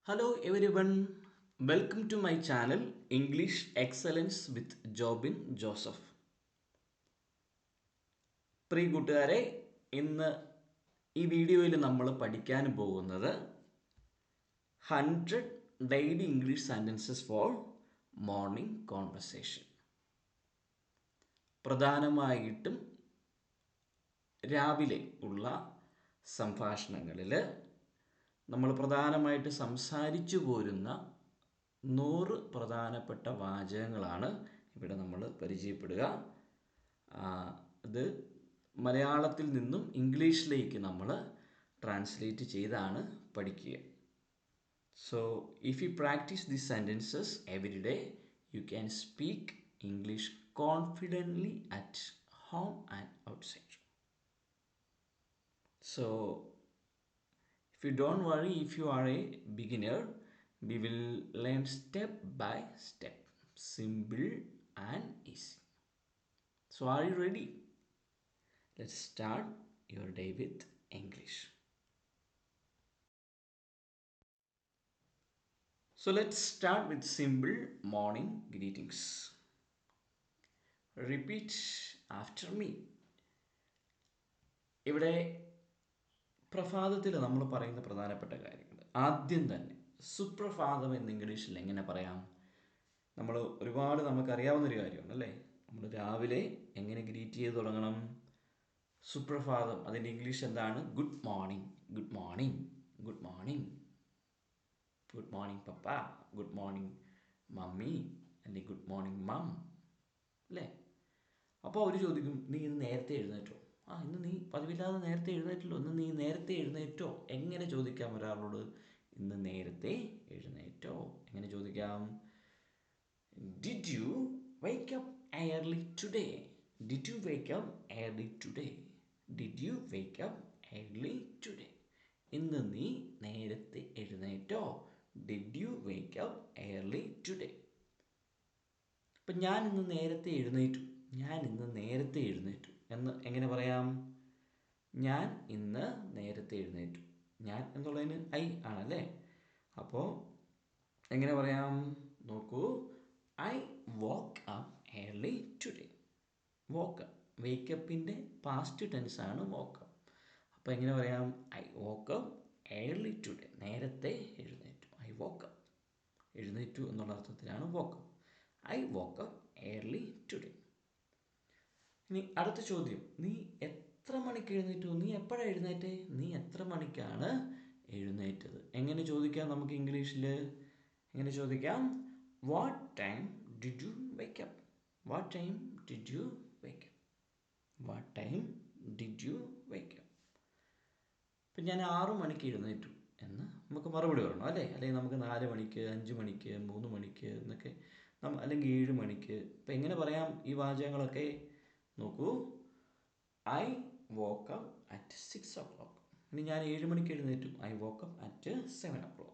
Hello everyone, welcome to my channel English Excellence with Jobin Joseph. പ്രിയ കൂട്ടുകാരെ, ഇന്ന് ഈ വീഡിയോയിൽ നമ്മൾ പഠിക്കാൻ പോകുന്നത് 100 daily English sentences for morning conversation. പ്രധാനമായിട്ടും രാവിലെ ഉള്ള സംഭാഷണങ്ങളിൽ നമ്മൾ പ്രധാനമായിട്ട് സംസാരിച്ചു പോരുന്ന 100 പ്രധാനപ്പെട്ട വാചകങ്ങളാണ് ഇവിടെ നമ്മൾ പരിചയപ്പെടുക. ഇത് മലയാളത്തിൽ നിന്നും ഇംഗ്ലീഷിലേക്ക് നമ്മൾ ട്രാൻസ്ലേറ്റ് ചെയ്താണ് പഠിക്കുക. So if you practise these sentences every day you can speak English confidently at home and outside. So if you don't worry, if you are a beginner, we will learn step by step, simple and easy. So are you ready? Let's start your day with English. So let's start with simple morning greetings. Repeat after me. ഇവിടെ പ്രഭാതത്തിൽ നമ്മൾ പറയുന്ന പ്രധാനപ്പെട്ട കാര്യങ്ങൾ. ആദ്യം തന്നെ സുപ്രഭാതം എന്ന് ഇംഗ്ലീഷിൽ എങ്ങനെ പറയാം? നമുക്കറിയാവുന്നൊരു കാര്യമാണ് അല്ലേ? നമ്മൾ രാവിലെ എങ്ങനെ ഗ്രീറ്റ് ചെയ്ത് തുടങ്ങണം? സുപ്രഭാതം, അതിൻ്റെ ഇംഗ്ലീഷ് എന്താണ്? Good morning, good morning, good morning, good morning പപ്പ, ഗുഡ് മോർണിംഗ് മമ്മി, അല്ലെങ്കിൽ ഗുഡ് മോർണിംഗ് മം അല്ലേ? അപ്പോൾ അവർ ചോദിക്കും, നീ ഇന്ന് നേരത്തെ എഴുന്നേറ്റോ? ഇന്ന് നീ പതിവില്ലാതെ നേരത്തെ എഴുന്നേറ്റല്ലോ, ഇന്ന് നീ നേരത്തെ എഴുന്നേറ്റോ? എങ്ങനെ ചോദിക്കാം ഒരാളോട്? ഇന്ന് നേരത്തെ എഴുന്നേറ്റോ? എങ്ങനെ ചോദിക്കാം? Did U wake up early today? Did you wake up early today? Did you wake up early today? ഇന്ന് നീ നേരത്തെ എഴുന്നേറ്റോ? Did you wake up early today? അപ്പം ഞാൻ ഇന്ന് നേരത്തെ എഴുന്നേറ്റു എന്ന് എങ്ങനെ പറയാം? ഞാൻ ഇന്ന് നേരത്തെ എഴുന്നേറ്റു. ഞാൻ എന്നുള്ളതിന് ഐ ആണല്ലേ? അപ്പോൾ എങ്ങനെ പറയാം? നോക്കൂ, I woke up early today. വേക്കപ്പിൻ്റെ പാസ്റ്റ് ടെൻസ് ആണ് വോക്ക് അപ്പ്. അപ്പോൾ എങ്ങനെ പറയാം? I woke up early today. നേരത്തെ എഴുന്നേറ്റു. ഐ വോക്ക് അപ്പ്, എഴുന്നേറ്റു എന്നുള്ള അർത്ഥത്തിലാണ് woke up. I woke up early today. ഇനി അടുത്ത ചോദ്യം, നീ എത്ര മണിക്ക് എഴുന്നേറ്റു? നീ എപ്പോഴാണ് എഴുന്നേറ്റേ? നീ എത്ര മണിക്കാണ് എഴുന്നേറ്റത്? എങ്ങനെ ചോദിക്കാം നമുക്ക് ഇംഗ്ലീഷിൽ? എങ്ങനെ ചോദിക്കാം? What time did you wake up? What time did you wake up? What time did you wake up? ഇപ്പം ഞാൻ 6 മണിക്ക് എഴുന്നേറ്റു എന്ന് നമുക്ക് മറുപടി പറയണം അല്ലേ? അല്ലെങ്കിൽ നമുക്ക് 4 മണിക്ക്, 5 മണിക്ക്, 3 മണിക്ക് എന്നൊക്കെ, അല്ലെങ്കിൽ 7 മണിക്ക്. ഇപ്പം എങ്ങനെ പറയാം ഈ വാചകങ്ങളൊക്കെ? നോക്കൂ, I woke up at 6 o'clock. ഇനി ഞാൻ 7 മണിക്ക് എഴുന്നേറ്റു. I woke up at 7 o'clock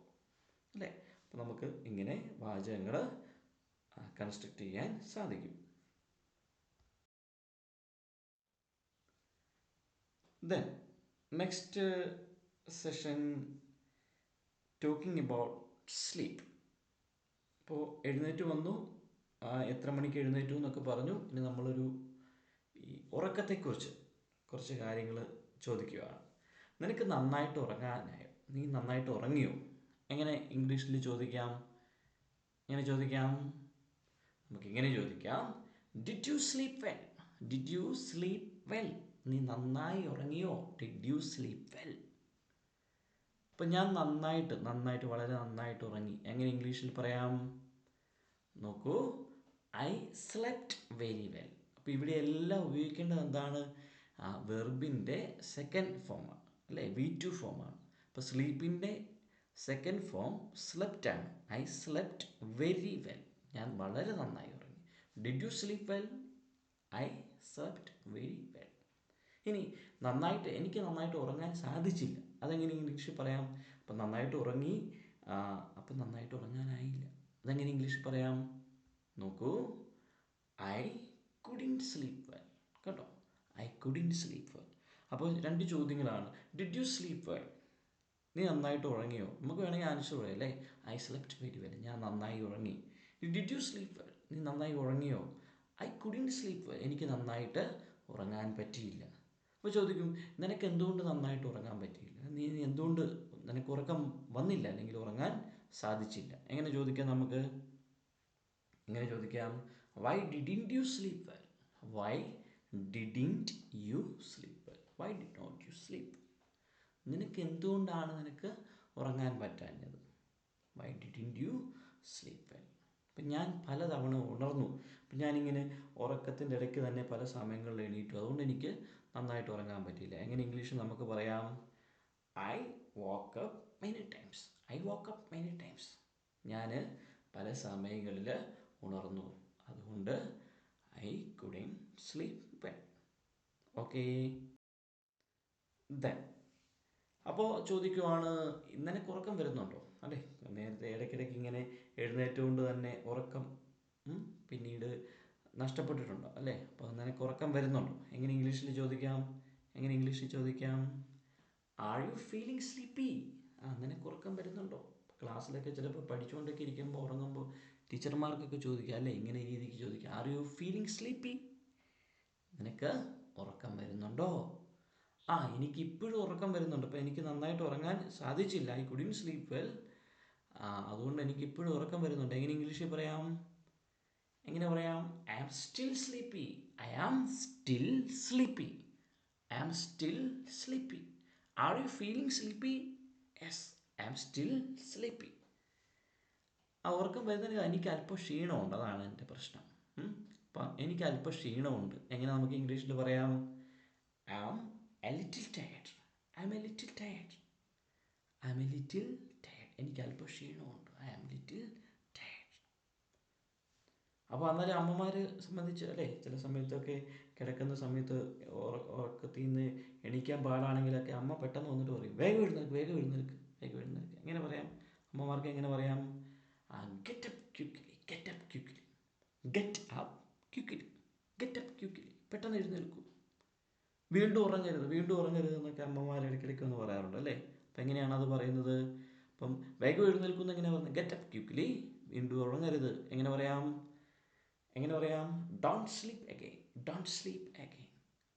അല്ലേ? അപ്പോൾ നമുക്ക് ഇങ്ങനെ വാചകങ്ങൾ കൺസ്ട്രക്ട് ചെയ്യാൻ സാധിക്കും. Then next session talking about sleep. ഇപ്പോൾ എഴുന്നേറ്റ് വന്നു, എത്ര മണിക്ക് എഴുന്നേറ്റു എന്നൊക്കെ പറഞ്ഞു. ഇനി നമ്മളൊരു ഈ ഉറക്കത്തെക്കുറിച്ച് കുറച്ച് കാര്യങ്ങൾ ചോദിക്കുകയാണ്. നിനക്ക് നന്നായിട്ട് ഉറങ്ങാനായോ? നീ നന്നായിട്ട് ഉറങ്ങിയോ? എങ്ങനെ ഇംഗ്ലീഷിൽ ചോദിക്കാം? എങ്ങനെ ചോദിക്കാം? നമുക്കിങ്ങനെ ചോദിക്കാം, did U sleep well? Did you sleep well? നീ നന്നായി ഉറങ്ങിയോ? Did you sleep well? അപ്പം ഞാൻ നന്നായിട്ട് വളരെ നന്നായിട്ട് ഉറങ്ങി. എങ്ങനെ ഇംഗ്ലീഷിൽ പറയാം? നോക്കൂ, ഐ സ്ലെപ്റ്റ് വെരി വെൽ. അപ്പോൾ ഇവിടെ എല്ലാം ഉപയോഗിക്കേണ്ടത് എന്താണ്? വെർബിൻ്റെ സെക്കൻഡ് ഫോമാണ് അല്ലേ? V2 ഫോമാണ്. അപ്പോൾ സ്ലീപ്പിൻ്റെ സെക്കൻഡ് ഫോം സ്ലെപ്റ്റ് ആണ്. I slept very well. ഞാൻ വളരെ നന്നായി ഉറങ്ങി. Did you sleep well? I slept very well. ഇനി എനിക്ക് നന്നായിട്ട് ഉറങ്ങാൻ സാധിച്ചില്ല. അതെങ്ങനെ ഇംഗ്ലീഷിൽ പറയാം? അപ്പം നന്നായിട്ട് ഉറങ്ങി, അപ്പം നന്നായിട്ട് ഉറങ്ങാനായില്ല. അതെങ്ങനെ ഇംഗ്ലീഷിൽ പറയാം? നോക്കൂ, ഐ കുഡിൻറ്റ് സ്ലീപ്പ് വെൽ. കേട്ടോ, ഐ കുഡിൻറ്റ് സ്ലീപ്പ് വെൽ. അപ്പോൾ 2 ചോദ്യങ്ങളാണ്. Did you sleep well? നീ നന്നായിട്ട് ഉറങ്ങിയോ? നമുക്ക് വേണമെങ്കിൽ ആൻസർ പറയാം അല്ലേ? I slept very well. ഞാൻ നന്നായി ഉറങ്ങി. Did you sleep well? നീ നന്നായി ഉറങ്ങിയോ? I couldn't sleep well. എനിക്ക് നന്നായിട്ട് ഉറങ്ങാൻ പറ്റിയില്ല. അപ്പോൾ ചോദിക്കും, നിനക്ക് എന്തുകൊണ്ട് നന്നായിട്ട് ഉറങ്ങാൻ പറ്റിയില്ല? നീ എന്തുകൊണ്ട് നിനക്ക് ഉറക്കം വന്നില്ല അല്ലെങ്കിൽ ഉറങ്ങാൻ സാധിച്ചില്ല? എങ്ങനെ ചോദിക്കാം നമുക്ക്? ഇങ്ങനെ ചോദിക്കാം, why didn't you sleep well? Why didn't you sleep well? Why did not you sleep? നിനക്ക് എന്തുകൊണ്ടാണ് നിനക്ക് ഉറങ്ങാൻ പറ്റാഞ്ഞത്? Why didn't you sleep well? അപ്പം ഞാൻ പലതവണ ഉണർന്നു. അപ്പം ഞാനിങ്ങനെ ഉറക്കത്തിൻ്റെ ഇടയ്ക്ക് തന്നെ പല സമയങ്ങളിൽ എണീറ്റു. അതുകൊണ്ട് എനിക്ക് നന്നായിട്ട് ഉറങ്ങാൻ പറ്റിയില്ല. എങ്ങനെ ഇംഗ്ലീഷിൽ നമുക്ക് പറയാം? I woke up many times. I woke up many times. ഞാൻ പല സമയങ്ങളിൽ ഉണർന്നു. അതുകൊണ്ട് I couldn't sleep well. Okay. Then അപ്പോൾ ചോദിക്കുവാണ്, നിനക്ക് ഉറക്കം വരുന്നുണ്ടോ? അല്ലേ, നേരത്തെ ഇടയ്ക്കിടയ്ക്ക് ഇങ്ങനെ എഴുന്നേറ്റുകൊണ്ട് തന്നെ ഉറക്കം പിന്നീട് നഷ്ടപ്പെട്ടിട്ടുണ്ടോ അല്ലേ? അപ്പോൾ നിനക്ക് ഉറക്കം വരുന്നുണ്ടോ? എങ്ങനെ ഇംഗ്ലീഷിൽ ചോദിക്കാം? എങ്ങനെ ഇംഗ്ലീഷിൽ ചോദിക്കാം? Are you feeling sleepy? നിനക്ക് ഉറക്കം വരുന്നുണ്ടോ? ക്ലാസ്സിലൊക്കെ ചിലപ്പോൾ പഠിച്ചുകൊണ്ടൊക്കെ ഇരിക്കുമ്പോൾ ഉറങ്ങുമ്പോൾ ടീച്ചർമാർക്കൊക്കെ ചോദിക്കുക അല്ലേ, ഇങ്ങനെ രീതിക്ക് ചോദിക്കുക, ആർ യു ഫീലിംഗ് സ്ലീപ്പി? നിനക്ക് ഉറക്കം വരുന്നുണ്ടോ? എനിക്ക് ഇപ്പോഴും ഉറക്കം വരുന്നുണ്ട്. അപ്പോൾ എനിക്ക് നന്നായിട്ട് ഉറങ്ങാൻ സാധിച്ചില്ല. I couldn't sleep well. അതുകൊണ്ട് എനിക്ക് ഇപ്പോഴും ഉറക്കം വരുന്നുണ്ട്. എങ്ങനെ ഇംഗ്ലീഷിൽ പറയാം? എങ്ങനെ പറയാം? I am still sleepy. I am still sleepy. I am still sleepy. Are you feeling sleepy? Yes, I am still sleepy. ഉറക്കം വരുന്നതിന് എനിക്ക് അല്പം ക്ഷീണമുണ്ട്, അതാണ് എൻ്റെ പ്രശ്നം. അപ്പം എനിക്ക് അല്പം ക്ഷീണമുണ്ട്. എങ്ങനെ നമുക്ക് ഇംഗ്ലീഷിൽ പറയാം? I am a little tired. I am a little tired. I am a little tired. എനിക്ക് അല്പം ക്ഷീണമുണ്ട്. I am little tired. അപ്പോൾ എന്നാലും അമ്മമാർ സംബന്ധിച്ച് അല്ലേ, ചില സമയത്തൊക്കെ കിടക്കുന്ന സമയത്ത് ഉറക്കത്തിൽ നിന്ന് എണീക്കാൻ പാടാണെങ്കിലൊക്കെ അമ്മ പെട്ടെന്ന് വന്നിട്ട് പറയും, വേഗം എഴുന്നേൽക്ക്, വേഗം എഴുന്നേൽക്ക്, വേഗം എഴുന്നേൽക്ക്. എങ്ങനെ പറയാം? അമ്മമാർക്ക് എങ്ങനെ പറയാം? Get up quickly, get up quickly, get up quickly, get up quickly. പെട്ടെന്ന് എഴുന്നേൽക്കൂ, വീണ്ടും ഉറങ്ങരുത്, വീണ്ടും ഉറങ്ങരുത് എന്നൊക്കെ അമ്മമാർ ഇടയ്ക്കിടയ്ക്ക് ഒന്ന് പറയാറുണ്ട് അല്ലേ? അപ്പം എങ്ങനെയാണ് അത് പറയുന്നത്? അപ്പം വേഗം എഴുന്നേൽക്കുന്ന എങ്ങനെയാണ് പറയുന്നത്? ഗെറ്റ് അപ്പ് ക്വിക്ക്ലി, വീണ്ടും ഉറങ്ങരുത്. എങ്ങനെ പറയാം? എങ്ങനെ പറയാം? Don't sleep again, don't sleep again,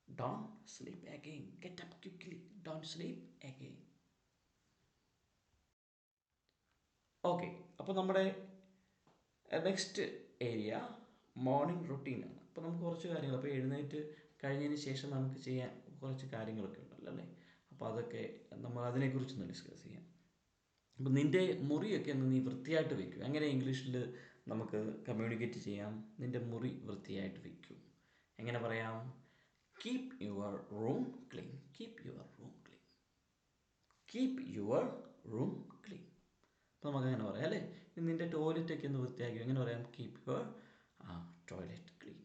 don't sleep again, get up quickly, don't sleep again. Okay. അപ്പോൾ നമ്മുടെ നെക്സ്റ്റ് ഏരിയ മോർണിംഗ് റൊട്ടീനാണ്. അപ്പോൾ നമുക്ക് കുറച്ച് കാര്യങ്ങൾ, അപ്പോൾ എഴുന്നേറ്റ് കഴിഞ്ഞതിന് ശേഷം നമുക്ക് ചെയ്യാൻ കുറച്ച് കാര്യങ്ങളൊക്കെ ഉണ്ടല്ലോ അല്ലേ? അപ്പോൾ അതൊക്കെ നമ്മൾ അതിനെക്കുറിച്ചൊന്ന് ഡിസ്കസ് ചെയ്യാം. അപ്പം നിൻ്റെ മുറിയൊക്കെ ഒന്ന് നീ വൃത്തിയായിട്ട് വയ്ക്കും. എങ്ങനെ ഇംഗ്ലീഷിൽ നമുക്ക് കമ്മ്യൂണിക്കേറ്റ് ചെയ്യാം? നിൻ്റെ മുറി വൃത്തിയായിട്ട് വയ്ക്കൂ. എങ്ങനെ പറയാം? Keep your room clean. Keep your room clean. Keep your room clean. അപ്പോൾ നമുക്ക് അങ്ങനെ പറയാം അല്ലേ? നിൻ്റെ ടോയ്ലറ്റൊക്കെ ഒന്ന് വൃത്തിയാക്കി. എങ്ങനെ പറയാം? Keep your toilet clean.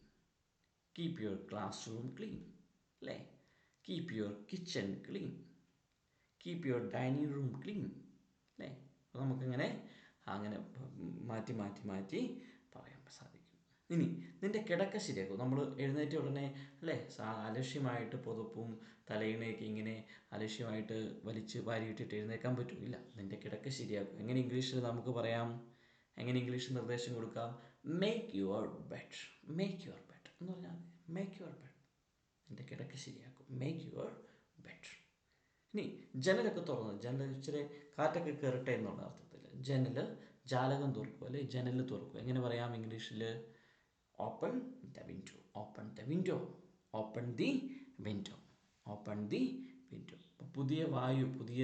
Keep your classroom clean അല്ലേ? Keep your kitchen clean. Keep your dining room clean അല്ലേ? അപ്പോൾ നമുക്കിങ്ങനെ അങ്ങനെ മാറ്റി മാറ്റി മാറ്റി പറയാൻ സാധിക്കും. ഇനി നിൻ്റെ കിടക്ക ശരിയാക്കും. നമ്മൾ എഴുന്നേറ്റ ഉടനെ അല്ലേ, അലക്ഷ്യമായിട്ട് പുതപ്പും തലയിണയൊക്കെ ഇങ്ങനെ അലക്ഷ്യമായിട്ട് വലിച്ച് വാരിയിട്ടിട്ട് എഴുന്നേക്കാൻ പറ്റില്ല. നിൻ്റെ കിടക്ക ശരിയാക്കും. എങ്ങനെ ഇംഗ്ലീഷിൽ നമുക്ക് പറയാം? എങ്ങനെ ഇംഗ്ലീഷിൽ നിർദ്ദേശം കൊടുക്കാം? Make your bed. Make your bed എന്ന് പറഞ്ഞാൽ മേക്ക് യുവർ ബെഡ്. നിൻ്റെ കിടക്ക ശരിയാക്കും. Make your bed. ഇനി ജനലൊക്കെ തുറന്നു, ജനൽ ഇച്ചിരി കാറ്റൊക്കെ കയറട്ടെ എന്നുള്ള അർത്ഥത്തിൽ ജനൽ, ജാലകം തുറക്കും അല്ലെ, ജനൽ തുറക്കും. എങ്ങനെ പറയാം ഇംഗ്ലീഷിൽ? Open the window. Open the window. Open the window. Open the window. പുതിയ വായു, പുതിയ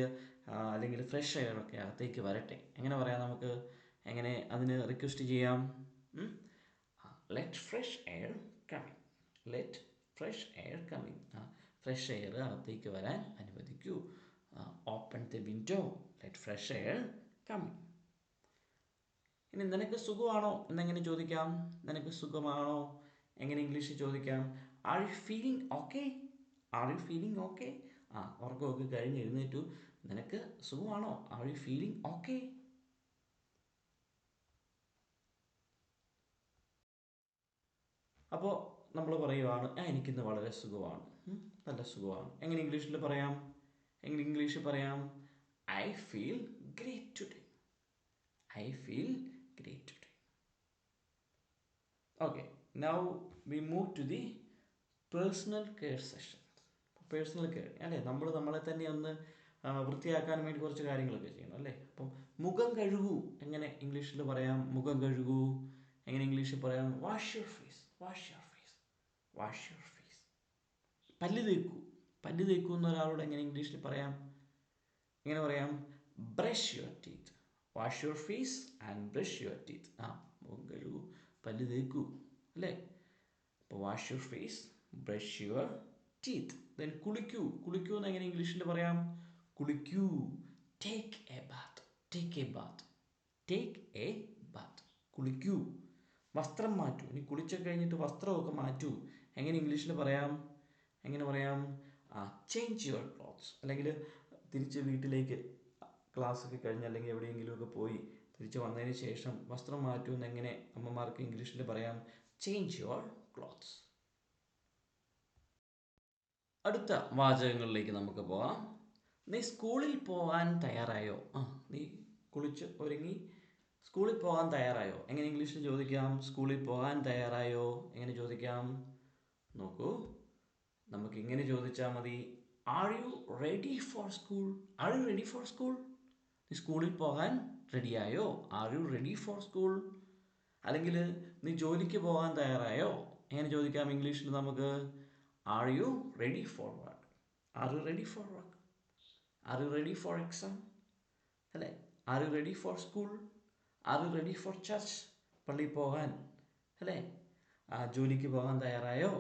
അല്ലെങ്കിൽ ഫ്രഷ് എയറൊക്കെ അകത്തേക്ക് വരട്ടെ. എങ്ങനെ പറയാം നമുക്ക്? എങ്ങനെ അതിന് റിക്വസ്റ്റ് ചെയ്യാം? Let fresh air coming. Let fresh air coming. Fresh air അകത്തേക്ക് വരാൻ അനുവദിക്കൂ. Open the window. Let fresh air coming. ഇനി നിനക്ക് സുഖമാണോ എന്നെങ്ങനെ ചോദിക്കാം? നിനക്ക് സുഖമാണോ എങ്ങനെ ഇംഗ്ലീഷിൽ ചോദിക്കാം? Are you feeling okay? Are you feeling okay? ഉറക്കമൊക്കെ കഴിഞ്ഞ് എഴുന്നേറ്റു, നിനക്ക് സുഖമാണോ? Are you feeling okay? അപ്പോൾ നമ്മൾ പറയുവാണ്, എനിക്കിന്ന് വളരെ സുഖമാണ്, നല്ല സുഖമാണ്. എങ്ങനെ ഇംഗ്ലീഷിൽ പറയാം? എങ്ങനെ ഇംഗ്ലീഷിൽ പറയാം? I feel great today. I feel great today. Okay, now we move to the personal care session. Personal care അല്ലേ, നമ്മൾ നമ്മളെ തന്നെ ഒന്ന് വൃത്തിയാക്കാൻ വേണ്ടി കുറച്ച് കാര്യങ്ങളൊക്കെ ചെയ്യണം അല്ലേ. അപ്പം മുഖം കഴുകൂ എങ്ങനെ ഇംഗ്ലീഷിൽ പറയാം? മുഖം കഴുകൂ എങ്ങനെ ഇംഗ്ലീഷിൽ പറയാം? Wash your face, wash your face, wash your face. പല്ല് തേക്കൂ, പല്ല് തേക്കൂ എന്ന ഒരാളോട് എങ്ങനെ ഇംഗ്ലീഷിൽ പറയാം? എങ്ങനെ പറയാം? Brush your teeth. Wash your face and brush your teeth. മുഖം കഴുകൂ, പല്ല് തേക്കൂ അല്ലേ. അപ്പോൾ wash your face, brush your teeth. Then കുളിക്കൂ, കുളിക്കൂ എന്ന് എങ്ങനെ ഇംഗ്ലീഷിൽ പറയാം? കുളിക്കൂ. Take a bath, take a bath, take a bath. കുളിക്കൂ. വസ്ത്രം മാറ്റൂ, ഇനി കുളിച്ചൊക്കെ കഴിഞ്ഞിട്ട് വസ്ത്രമൊക്കെ മാറ്റൂ, എങ്ങനെ ഇംഗ്ലീഷിൽ പറയാം? എങ്ങനെ പറയാം? Change your clothes. അല്ലെങ്കിൽ തിരിച്ച് വീട്ടിലേക്ക് ക്ലാസ്സൊക്കെ കഴിഞ്ഞ് അല്ലെങ്കിൽ എവിടെയെങ്കിലുമൊക്കെ പോയി തിരിച്ച് വന്നതിന് ശേഷം വസ്ത്രം മാറ്റൂ എന്ന് എങ്ങനെ അമ്മമാർക്ക് ഇംഗ്ലീഷിൽ പറയാം? Change your clothes. അടുത്ത വാചകങ്ങളിലേക്ക് നമുക്ക് പോകാം. നീ സ്കൂളിൽ പോകാൻ തയ്യാറായോ? നീ കുളിച്ച് ഒരുങ്ങി സ്കൂളിൽ പോകാൻ തയ്യാറായോ? എങ്ങനെ ഇംഗ്ലീഷിൽ ചോദിക്കാം? സ്കൂളിൽ പോകാൻ തയ്യാറായോ എങ്ങനെ ചോദിക്കാം? നോക്കൂ, നമുക്ക് ഇങ്ങനെ ചോദിച്ചാൽ മതി. Are you ready for school? Are you ready for school? നീ സ്കൂളിൽ പോകാൻ റെഡിയായോ? Are you ready for school? അല്ലെങ്കിൽ നീ ജോലിക്ക് പോകാൻ തയ്യാറായോ എങ്ങനെ ചോദിക്കാം ഇംഗ്ലീഷിൽ നമുക്ക്? Are you ready for work? Are you ready for work? Are you ready for exam അല്ലേ? Are you ready for school? Are you ready for church? പള്ളിയിൽ പോകാൻ അല്ലേ? ജോലിക്ക് പോകാൻ തയ്യാറായോ?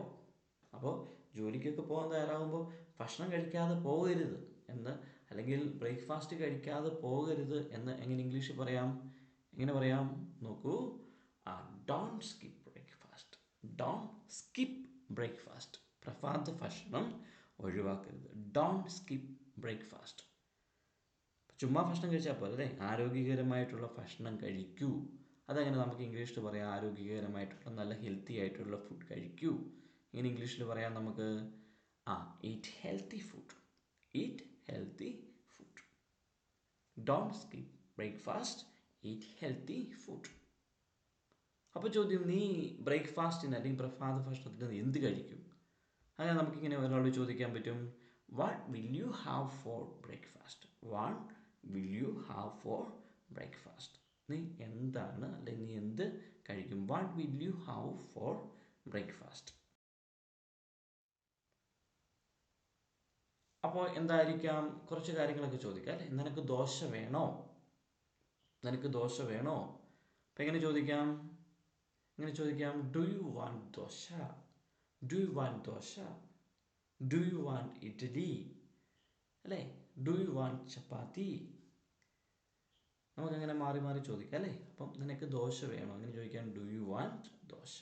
അപ്പോൾ ജോലിക്കൊക്കെ പോകാൻ തയ്യാറാകുമ്പോൾ ഭക്ഷണം കഴിക്കാതെ പോകരുത് എന്ന്, അല്ലെങ്കിൽ ബ്രേക്ക്ഫാസ്റ്റ് കഴിക്കാതെ പോകരുത് എന്ന് എങ്ങനെ ഇംഗ്ലീഷിൽ പറയാം? എങ്ങനെ പറയാം? നോക്കൂ, don't skip breakfast. Don't skip breakfast. പ്രഭാത ഭക്ഷണം ഒഴിവാക്കരുത്. Don't skip breakfast. ചുമ്മാ ഭക്ഷണം കഴിച്ചാൽ പോലെ അല്ലേ, ആരോഗ്യകരമായിട്ടുള്ള ഭക്ഷണം കഴിക്കൂ. അതങ്ങനെ നമുക്ക് ഇംഗ്ലീഷിൽ പറയാം? ആരോഗ്യകരമായിട്ടുള്ള നല്ല ഹെൽത്തി ആയിട്ടുള്ള ഫുഡ് കഴിക്കൂ. ഇങ്ങനെ ഇംഗ്ലീഷിൽ പറയാം നമുക്ക്? Eat healthy food. Eat healthy food. Don't skip breakfast, eat healthy food. അപ്പോൾ ചോദ്യം, നീ ബ്രേക്ക്ഫാസ്റ്റിന് അല്ലെങ്കിൽ പ്രഭാത ഭക്ഷണത്തിന് എന്ത് കഴിക്കും? അങ്ങനെ നമുക്കിങ്ങനെ ഒരാളോട് ചോദിക്കാൻ പറ്റും. What will you have four breakfast? What will you have four breakfast? നീ എന്താണ് അല്ലെങ്കിൽ നീ എന്ത് കഴിക്കും? What will you have four breakfast? അപ്പോൾ എന്തായിരിക്കാം? കുറച്ച് കാര്യങ്ങളൊക്കെ ചോദിക്കാം അല്ലേ. നിനക്ക് ദോശ വേണോ? നിനക്ക് ദോശ വേണോ? അപ്പം എങ്ങനെ ചോദിക്കാം? എങ്ങനെ ചോദിക്കാം? Do you want dosa? Do you want dosa? Do you want idli അല്ലേ? ഡു യു വാണ്ട് ചപ്പാത്തി? നമുക്കങ്ങനെ മാറി മാറി ചോദിക്കാം അല്ലേ. അപ്പം നിനക്ക് ദോശ വേണോ? അങ്ങനെ ചോദിക്കാം, ഡു യു വാണ്ട് ദോശ.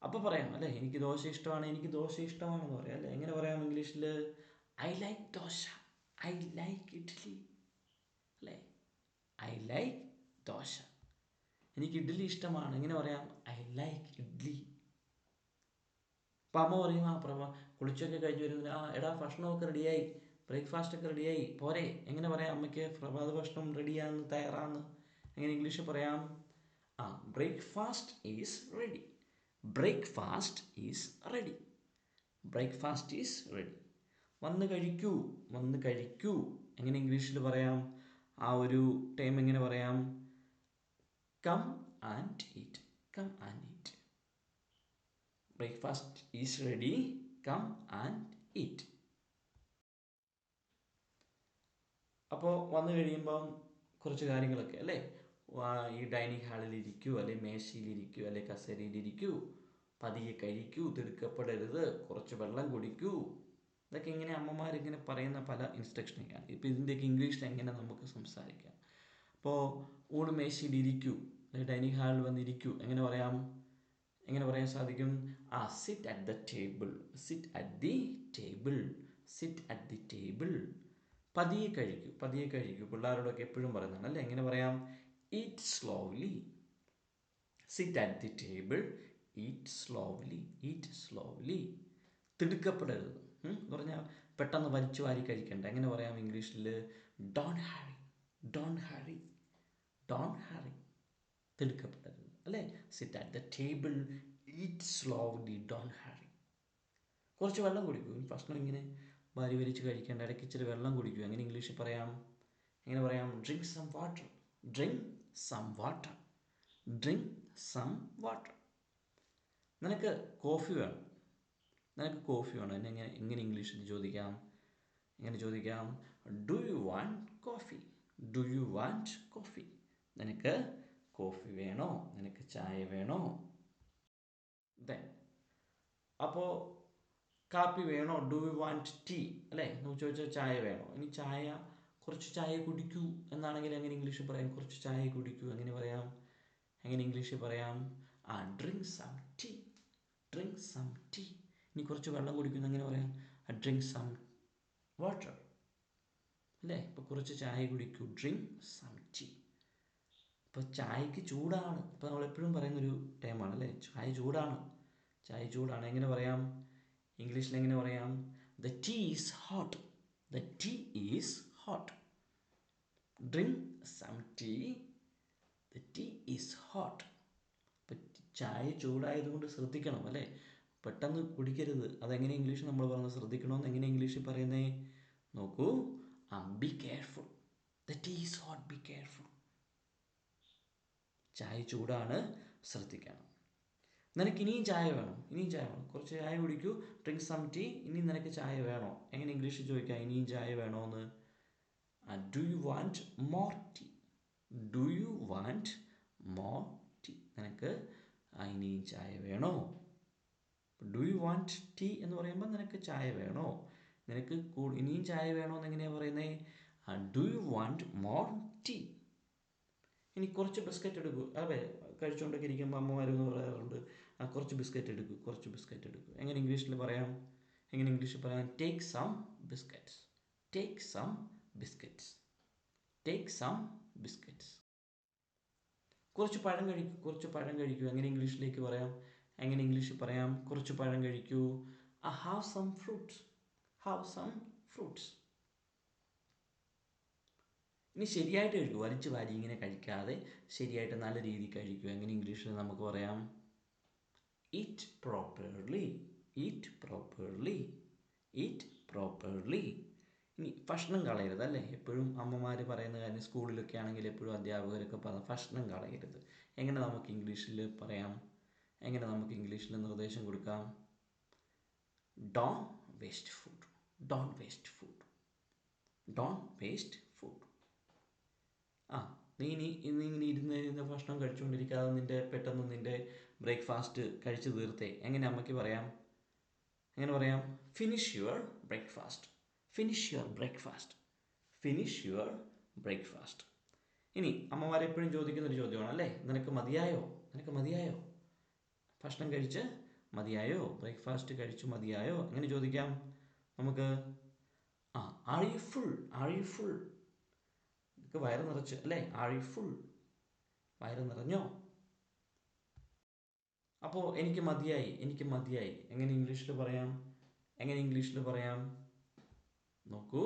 അപ്പോൾ പറയാം അല്ലേ, എനിക്ക് ദോശ ഇഷ്ടമാണ്, എനിക്ക് ദോശ ഇഷ്ടമാണെന്ന് പറയാം അല്ലേ. എങ്ങനെ പറയാം ഇംഗ്ലീഷിൽ? I like dosa, I like idli അല്ലേ. I like dosa. എനിക്ക് ഇഡ്ഡലി ഇഷ്ടമാണ്, എങ്ങനെ പറയാം? I like idli. അപ്പം അമ്മ പറയും, കുളിച്ചൊക്കെ കഴിഞ്ഞ് വരുന്നത്, എടാ ഭക്ഷണമൊക്കെ റെഡിയായി, ബ്രേക്ക്ഫാസ്റ്റ് ഒക്കെ റെഡിയായി, പോരെ. എങ്ങനെ പറയാം അമ്മയ്ക്ക് പ്രഭാത ഭക്ഷണം റെഡിയാന്ന്, തയ്യാറാന്ന്? എങ്ങനെ ഇംഗ്ലീഷിൽ പറയാം? Breakfast is ready. Breakfast is ready. Breakfast is ready. വന്ന് കഴിക്കൂ, വന്ന് കഴിക്കൂ. എങ്ങനെ ഇംഗ്ലീഷിൽ പറയാം? ആ ഒരു ടൈം എങ്ങനെ പറയാം? Come and eat. Come and eat. Breakfast is ready, come and eat. അപ്പോൾ വന്നു കഴിയുമ്പം കുറച്ച് കാര്യങ്ങളൊക്കെ അല്ലേ, ഈ ഡൈനിങ് ഹാളിൽ ഇരിക്കൂ, അല്ലെങ്കിൽ മേശയിലിരിക്കൂ, അല്ലെങ്കിൽ കസേരയിലിരിക്കൂ, പതിയെ കഴിക്കൂ, തിടുക്കപ്പെടരുത്, കുറച്ച് വെള്ളം കുടിക്കൂ. ഇതൊക്കെ ഇങ്ങനെ അമ്മമാരിങ്ങനെ പറയുന്ന പല ഇൻസ്ട്രക്ഷനൊക്കെയാണ്. ഇപ്പോൾ ഇതിൻ്റെയൊക്കെ ഇംഗ്ലീഷിൽ എങ്ങനെ നമുക്ക് സംസാരിക്കാം? അപ്പോൾ ഊണ് മേശയിലിരിക്കൂ, ഡൈനിങ് ഹാളിൽ വന്നിരിക്കൂ, എങ്ങനെ പറയാം? എങ്ങനെ പറയാൻ സാധിക്കും? Sit at the table. Sit at the table. Sit at the table. പതിയെ കഴിക്കൂ, പതിയെ കഴിക്കൂ. പിള്ളേരോടൊക്കെ എപ്പോഴും പറയുന്നതാണ് അല്ലേ. എങ്ങനെ പറയാം? Eat slowly. Sit at the table, eat slowly. Eat slowly. തിടുക്കപ്പെടരുത് എന്ന് പറഞ്ഞാൽ പെട്ടെന്ന് വലിച്ചു വാരി കഴിക്കണ്ട. എങ്ങനെ പറയാം ഇംഗ്ലീഷിൽ? Don't hurry, don't hurry, don't hurry, തിടുക്കപ്പെടരുത് അല്ലേ. Sit at the table, eat slowly, don't hurry. കുറച്ച് വെള്ളം കുടിക്കൂ. ഭക്ഷണം ഇങ്ങനെ വാരി വലിച്ച് കഴിക്കേണ്ട, ഇടയ്ക്ക് ഇച്ചിരി വെള്ളം കുടിക്കൂ. എങ്ങനെ ഇംഗ്ലീഷിൽ പറയാം? എങ്ങനെ പറയാം? Drink some water, drink some water, drink some water. നിനക്ക് കോഫി വേണം, നിനക്ക് കോഫി വേണം. എങ്ങനെ എങ്ങനെ ഇംഗ്ലീഷിൽ ചോദിക്കാം? എങ്ങനെ ചോദിക്കാം? Do you want coffee, do you want coffee. നിനക്ക് കോഫി വേണോ? നിനക്ക് ചായ വേണോ? ദെൻ അപ്പോൾ കാപ്പി വേണോ? ഡു യു വാണ്ട് ടീ അല്ലേ. നമുക്ക് ചോദിച്ചാൽ ചായ വേണോ. ഇനി ചായ, കുറച്ച് ചായ കുടിക്കൂ എന്നാണെങ്കിൽ എങ്ങനെ ഇംഗ്ലീഷിൽ പറയാം? കുറച്ച് ചായ കുടിക്കൂ. എങ്ങനെ പറയാം? എങ്ങനെ ഇംഗ്ലീഷിൽ പറയാം? Drink some tea, drink some tea. ഇനി കുറച്ച് വെള്ളം കുടിക്കുന്നു, എങ്ങനെ പറയാം? ഡ്രിങ്ക് സം വാട്ടർ അല്ലേ. ഇപ്പോൾ കുറച്ച് ചായ കുടിക്കൂ, ഡ്രിങ്ക് സം ടീ. ഇപ്പോൾ ചായക്ക് ചൂടാണ്, ഇപ്പോൾ നമ്മളെപ്പോഴും പറയുന്നൊരു ടൈമാണ് അല്ലേ. ചായ ചൂടാണ്, ചായ ചൂടാണ്. എങ്ങനെ പറയാം? ഇംഗ്ലീഷിൽ എങ്ങനെ പറയാം? The tea is hot, the tea is hot. Drink some tea, the tea is hot. ഇപ്പം ചായ ചൂടായതുകൊണ്ട് ശ്രദ്ധിക്കണം അല്ലേ. പെട്ടെന്ന് കുടിക്കരുത്. അതെങ്ങനെ ഇംഗ്ലീഷ് നമ്മൾ പറഞ്ഞത് ശ്രദ്ധിക്കണമെന്ന് എങ്ങനെ ഇംഗ്ലീഷിൽ പറയുന്നേ? നോക്കൂ, be careful, the tea is hot, be careful. ചായ ചൂടാണ്, ശ്രദ്ധിക്കണം. നിനക്ക് ഇനിയും ചായ വേണം, ഇനിയും ചായ വേണം, കുറച്ച് ചായ കുടിക്കൂ, ഡ്രിങ്ക് സം ടീ. ഇനി നിനക്ക് ചായ വേണോ? എങ്ങനെ ഇംഗ്ലീഷിൽ ചോദിക്കാം ഇനിയും ചായ വേണോ എന്ന്? Do you want more tea, do you want more tea. നിനക്ക് ഇനിയും ചായ വേണോ? ഡു യു വാണ്ട് ടീ എന്ന് പറയുമ്പോൾ നിനക്ക് ചായ വേണോ? നിനക്ക് ഇനിയും ചായ വേണോ എന്ന് എങ്ങനെയാണ് പറയുന്നത്? Do you want more tea. ഇനി കുറച്ച് ബിസ്ക്കറ്റ് എടുക്കൂ. അതെ, കഴിച്ചുകൊണ്ടൊക്കെ ഇരിക്കുമ്പോൾ അമ്മമാരെന്ന് പറയാറുണ്ട്, കുറച്ച് ബിസ്ക്കറ്റ് എടുക്കൂ, കുറച്ച് ബിസ്ക്കറ്റ് എടുക്കൂ. എങ്ങനെ ഇംഗ്ലീഷിൽ പറയാം? എങ്ങനെ ഇംഗ്ലീഷിൽ പറയാം? Take some biscuits, take some biscuits, take some biscuits. കുറച്ച് പഴം കഴിക്കൂ, കുറച്ച് പഴം കഴിക്കൂ. എങ്ങനെ ഇംഗ്ലീഷിലേക്ക് പറയാം? എങ്ങനെ ഇംഗ്ലീഷിൽ പറയാം? കുറച്ച് പഴം കഴിക്കൂ. Have some fruits, have some fruits. ഇനി ശരിയായിട്ട് കഴിക്കൂ, വലിച്ചു വാരി ഇങ്ങനെ കഴിക്കാതെ ശരിയായിട്ട് നല്ല രീതിയിൽ കഴിക്കൂ. എങ്ങനെ ഇംഗ്ലീഷിൽ നമുക്ക് പറയാം? Eat properly, eat properly, eat properly. ഇനി ഭക്ഷണം കളയരുത് അല്ലേ. എപ്പോഴും അമ്മമാർ പറയുന്ന കാര്യം, സ്കൂളിലൊക്കെ ആണെങ്കിൽ എപ്പോഴും അധ്യാപകരൊക്കെ പറയും ഭക്ഷണം കളയരുത്. എങ്ങനെ നമുക്ക് ഇംഗ്ലീഷിൽ പറയാം? എങ്ങനെ നമുക്ക് ഇംഗ്ലീഷിൽ നിർദ്ദേശം കൊടുക്കാം? Don waste food, Don waste food, Don waste food. നീ ഇങ്ങനെ ഇരുന്ന് ഭക്ഷണം കഴിച്ചുകൊണ്ടിരിക്കാതെ പെട്ടെന്ന് നിൻ്റെ ബ്രേക്ക്ഫാസ്റ്റ് കഴിച്ച് തീർത്തേ. എങ്ങനെ അമ്മയ്ക്ക് പറയാം? എങ്ങനെ പറയാം? Finish your breakfast, finish your breakfast, finish your breakfast. ഇനി അമ്മമാരെപ്പോഴും ചോദിക്കുന്നൊരു ചോദ്യമാണ് അല്ലേ, നിനക്ക് മതിയായോ, നിനക്ക് മതിയായോ, ഭക്ഷണം കഴിച്ച് മതിയായോ, ബ്രേക്ക്ഫാസ്റ്റ് കഴിച്ച് മതിയായോ? എങ്ങനെ ചോദിക്കാം നമുക്ക്? Are you full, R you full. നിനക്ക് വയറ് നിറച്ച് അല്ലേ, ആർ യു ഫുൾ, വയറ് നിറഞ്ഞോ? അപ്പോൾ എനിക്ക് മതിയായി, എനിക്ക് മതിയായി. എങ്ങനെ ഇംഗ്ലീഷിൽ പറയാം? എങ്ങനെ ഇംഗ്ലീഷിൽ പറയാം? നോക്കൂ,